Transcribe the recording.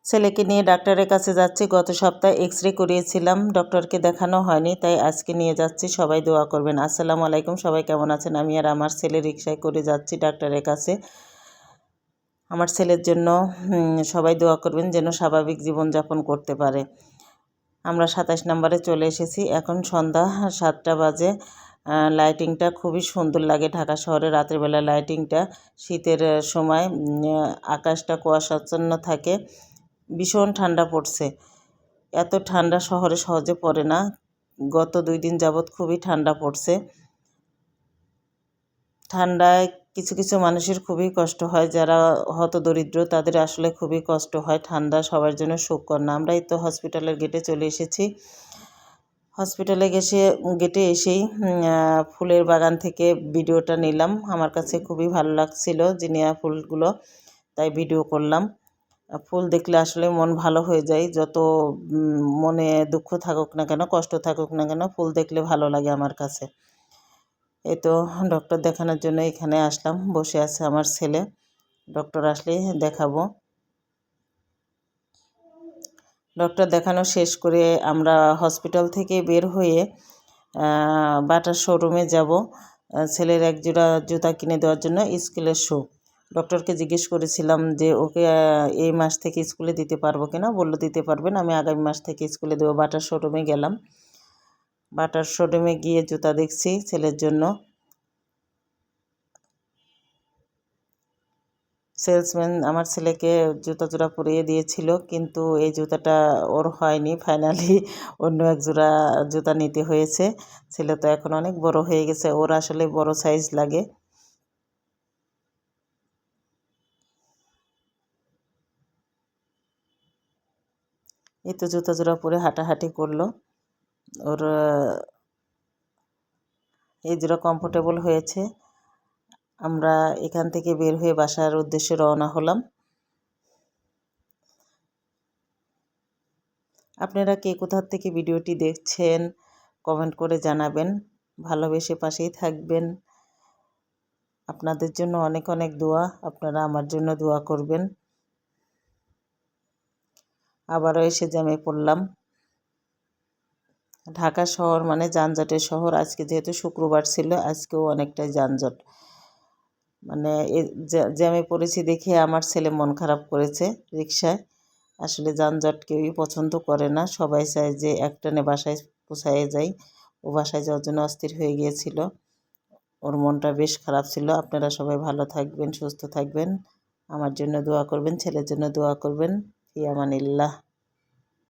ছেলেকে নিয়ে ডাক্তারের কাছে যাচ্ছি। গত সপ্তাহে এক্স-রে করিয়েছিলাম, ডক্টরকে দেখানো হয়নি, তাই আজকে নিয়ে যাচ্ছি। সবাই দোয়া করবেন। আসসালামু আলাইকুম, সবাই কেমন আছেন? আমি আর আমার ছেলে রিকশায় করে যাচ্ছি ডাক্তারের কাছে। আমার ছেলের জন্য সবাই দোয়া করবেন যেন স্বাভাবিক জীবনযাপন করতে পারে। আমরা 27 নম্বরে চলে এসেছি। এখন সন্ধ্যা 7টা বাজে। লাইটিংটা খুবই সুন্দর লাগে ঢাকা শহরে রাতের বেলা লাইটিংটা। শীতের সময় আকাশটা কুয়াশাচ্ছন্ন থাকে, ভীষণ ঠান্ডা পড়ছে। এত ঠান্ডা শহরে সহজে পড়ে না। গত 2 দিন যাবৎ খুবই ঠান্ডা পড়ছে। ঠান্ডায় কিছু কিছু মানুষের খুবই কষ্ট হয়, যারা হতদরিদ্র তাদের আসলে খুবই কষ্ট হয়। ঠান্ডা সবার জন্য সুখকর না। আমরাই তো হসপিটালের গেটে চলে এসেছি। হসপিটালে গেটে এসেই ফুলের বাগান থেকে ভিডিওটা নিলাম। আমার কাছে খুবই ভালো লাগছিল জিনিয়া ফুলগুলো, তাই ভিডিও করলাম। ফুল দেখলে আসলে মন ভালো হয়ে যায়। যত মনে দুঃখ থাকুক না কেন, কষ্ট থাকুক না কেন, ফুল দেখলে ভালো লাগে আমার কাছে। এই তো ডক্টর দেখানোর জন্য এখানে আসলাম। বসে আছে আমার ছেলে। ডক্টর আসলে দেখাবো। ডক্টর দেখানো শেষ করে আমরা হসপিটাল থেকে বের হয়ে বাটার শোরুমে যাব ছেলের এক জোড়া জুতা কিনে দেওয়ার জন্য, স্কুলের শু। ডক্টরকে জিজ্ঞেস করেছিলাম যে ওকে এই মাস থেকে স্কুলে দিতে পারবো কিনা। বললো দিতে পারবেন, আমি আগামী মাস থেকে স্কুলে দেবো। বাটার শোরুমে গেলাম। বাটার শোরুমে গিয়ে জুতা দেখছি ছেলের জন্য। সেলসম্যান আমার ছেলেকে জুতা জোড়া পরিয়ে দিয়েছিল, কিন্তু এই জুতাটা ওর হয়নি। ফাইনালি অন্য এক জোড়া জুতা নিতে হয়েছে। ছেলে তো এখন অনেক বড় হয়ে গেছে, ওর আসলে বড় সাইজ লাগে। এই তো জুতা জোড়া পরে হাঁটাহাঁটি করলো। ওর এই জোড়া কমফোর্টেবল হয়েছে। আমরা এখান থেকে বের হয়ে বাসার উদ্দেশ্যে রওনা হলাম। আপনারা কে কোথা থেকে ভিডিওটি দেখছেন কমেন্ট করে জানাবেন। ভালোবেসে পাশেই থাকবেন। আপনাদের জন্য অনেক অনেক দোয়া। আপনারা আমার জন্য দোয়া করবেন। আবারও এসে জ্যামে পড়লাম। ঢাকা শহর মানে যানজটের শহর। আজকে যেহেতু শুক্রবার ছিল, আজকেও অনেকটাই যানজট। মানে জ্যামে পড়েছি দেখে আমার ছেলে মন খারাপ করেছে রিকশায়। আসলে যানজট কেউই পছন্দ করে না, সবাই চায় যে একটানে বাসায় পৌঁছায় যায়। ও বাসায় যাওয়ার জন্য অস্থির হয়ে গিয়েছিল। ওর মনটা বেশ খারাপ ছিল। আপনারা সবাই ভালো থাকবেন, সুস্থ থাকবেন, আমার জন্য দোয়া করবেন, ছেলের জন্য দোয়া করবেন। ফি আমানিল্লাহ।